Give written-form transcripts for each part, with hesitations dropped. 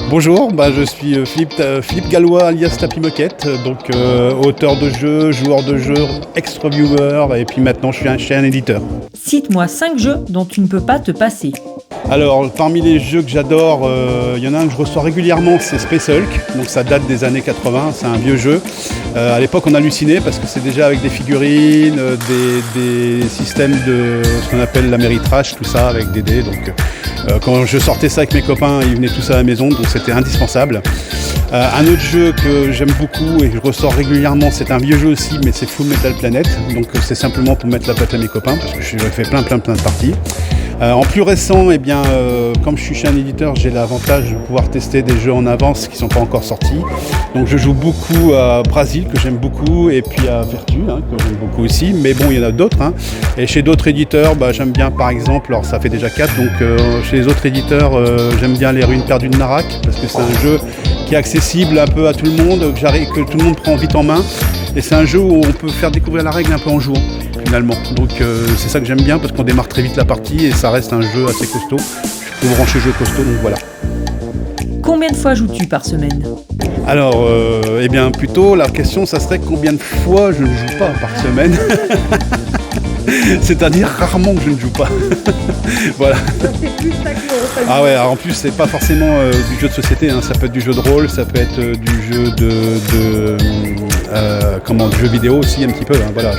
Bonjour, je suis Philippe Gallois alias Tapis Moquette, donc auteur de jeux, joueur de jeux, ex-reviewer et puis maintenant je suis chez un éditeur. Cite-moi 5 jeux dont tu ne peux pas te passer. Alors parmi les jeux que j'adore, il y en a un que je reçois régulièrement, c'est Space Hulk, donc ça date des années 80, c'est un vieux jeu. À l'époque on hallucinait parce que c'est déjà avec des figurines, des systèmes de ce qu'on appelle l'Améritrash, tout ça avec des dés. Donc quand je sortais ça avec mes copains, ils venaient tous à la maison, donc c'était indispensable. Un autre jeu que j'aime beaucoup et que je ressors régulièrement, c'est un vieux jeu aussi, mais c'est Full Metal Planet. Donc c'est simplement pour mettre la patte à mes copains parce que j'ai fait plein de parties. En plus récent, comme je suis chez un éditeur, j'ai l'avantage de pouvoir tester des jeux en avance qui ne sont pas encore sortis. Donc je joue beaucoup à Brasil, que j'aime beaucoup, et puis à Vertu, que j'aime beaucoup aussi. Mais bon, il y en a d'autres. Et chez d'autres éditeurs, j'aime bien par exemple, alors ça fait déjà 4, donc chez les autres éditeurs, j'aime bien Les Ruines perdues de Narak, parce que c'est un jeu qui est accessible un peu à tout le monde, que tout le monde prend vite en main. Et c'est un jeu où on peut faire découvrir la règle un peu en jouant, finalement. Donc c'est ça que j'aime bien, parce qu'on démarre très vite la partie et ça reste un jeu assez costaud. Je peux brancher jeu costaud, donc voilà. Combien de fois joues-tu par semaine ? Alors, plutôt, la question, ça serait combien de fois je ne joue pas par semaine. C'est-à-dire rarement que je ne joue pas. Voilà. Ah ouais, alors en plus c'est pas forcément du jeu de société, ça peut être du jeu de rôle, ça peut être du jeu du jeu vidéo aussi un petit peu. Voilà,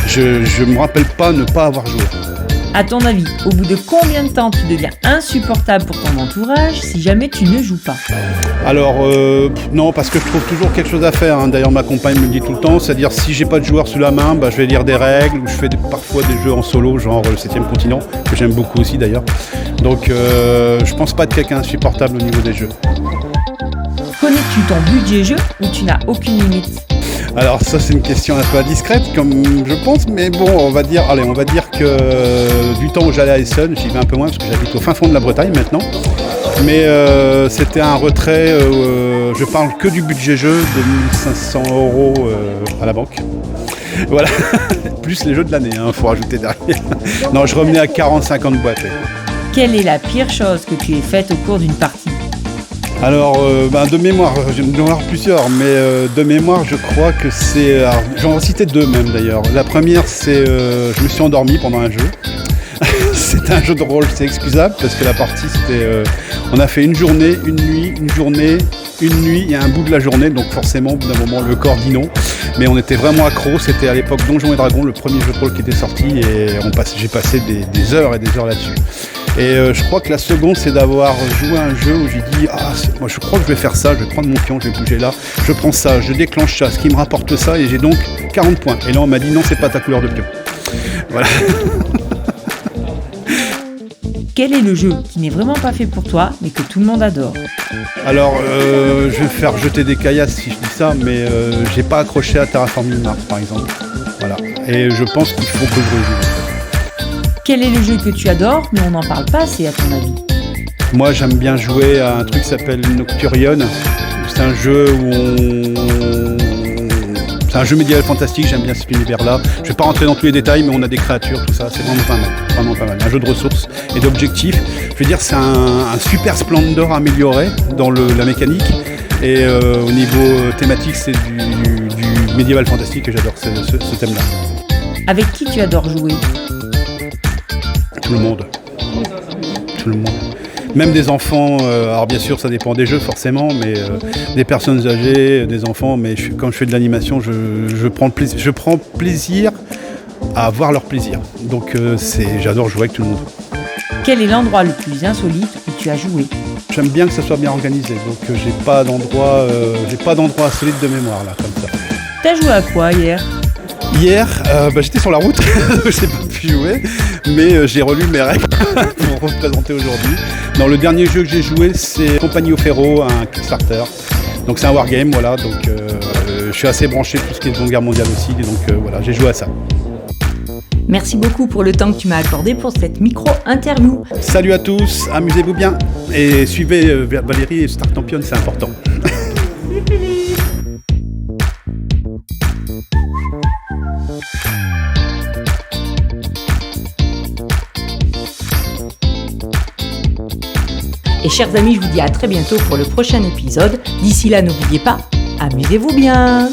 je me rappelle pas ne pas avoir joué. À ton avis, au bout de combien de temps tu deviens insupportable pour ton entourage si jamais tu ne joues pas ? Alors non, parce que je trouve toujours quelque chose à faire. D'ailleurs ma compagne me le dit tout le temps, c'est-à-dire si j'ai pas de joueur sous la main, je vais lire des règles, ou je fais parfois des jeux en solo, genre le 7ème continent, que j'aime beaucoup aussi d'ailleurs. Donc je pense pas être quelqu'un insupportable au niveau des jeux. Connais-tu ton budget jeu ou tu n'as aucune limite ? Alors ça c'est une question un peu indiscrète comme je pense, mais bon on va dire que du temps où j'allais à Essen, j'y vais un peu moins parce que j'habite au fin fond de la Bretagne maintenant. Mais c'était un retrait, je parle que du budget jeu de 1500 € à la banque. Voilà, plus les jeux de l'année, faut rajouter derrière. Non, je revenais à 40-50 boîtes. Quelle est la pire chose que tu aies faite au cours d'une partie ? Alors, de mémoire, je vais en avoir plusieurs, mais de mémoire, je crois que c'est... J'en ai cité 2 même d'ailleurs. La première, c'est je me suis endormi pendant un jeu. C'était un jeu de rôle, c'est excusable, parce que la partie, c'était... on a fait une journée, une nuit, une journée, une nuit et un bout de la journée, donc forcément, au bout d'un moment, le corps dit non. Mais on était vraiment accros, c'était à l'époque Donjons et Dragons, le premier jeu de rôle qui était sorti, et j'ai passé des heures et des heures là-dessus. Et je crois que la seconde, c'est d'avoir joué à un jeu où j'ai dit moi je crois que je vais faire ça, je vais prendre mon pion, je vais bouger là, je prends ça, je déclenche ça, ce qui me rapporte ça, et j'ai donc 40 points. Et là on m'a dit non, c'est pas ta couleur de pion. Voilà. Quel est le jeu qui n'est vraiment pas fait pour toi, mais que tout le monde adore ? Alors, je vais faire jeter des caillasses si je dis ça, mais j'ai pas accroché à Terraforming Mars par exemple. Voilà. Et je pense qu'il faut que je rejoue. Quel est le jeu que tu adores, mais on n'en parle pas assez à ton avis ? Moi, j'aime bien jouer à un truc qui s'appelle Nocturion. C'est un jeu c'est un jeu médiéval fantastique, j'aime bien cet univers-là. Je vais pas rentrer dans tous les détails, mais on a des créatures, tout ça, c'est vraiment pas mal. Un jeu de ressources et d'objectifs. Je veux dire, c'est un super Splendor amélioré dans la mécanique. Et au niveau thématique, c'est du médiéval fantastique et j'adore ce thème-là. Avec qui tu adores jouer ? Tout le monde. Même des enfants, alors bien sûr ça dépend des jeux forcément, mais des personnes âgées, des enfants, mais quand je fais de l'animation, je prends plaisir à voir leur plaisir. Donc j'adore jouer avec tout le monde. Quel est l'endroit le plus insolite où tu as joué ? J'aime bien que ça soit bien organisé, donc j'ai pas d'endroit insolite de mémoire là, comme ça. T'as joué à quoi hier ? Hier, j'étais sur la route, je n'ai pas pu jouer, mais j'ai relu mes règles pour représenter aujourd'hui. Non, le dernier jeu que j'ai joué, c'est Compagnie au Ferro, un Kickstarter. Donc c'est un wargame, voilà. Donc je suis assez branché tout ce qui est Seconde Guerre mondiale aussi, et donc voilà, j'ai joué à ça. Merci beaucoup pour le temps que tu m'as accordé pour cette micro-interview. Salut à tous, amusez-vous bien et suivez Valérie et Star Champion, c'est important. Et chers amis, je vous dis à très bientôt pour le prochain épisode. D'ici là, n'oubliez pas, amusez-vous bien!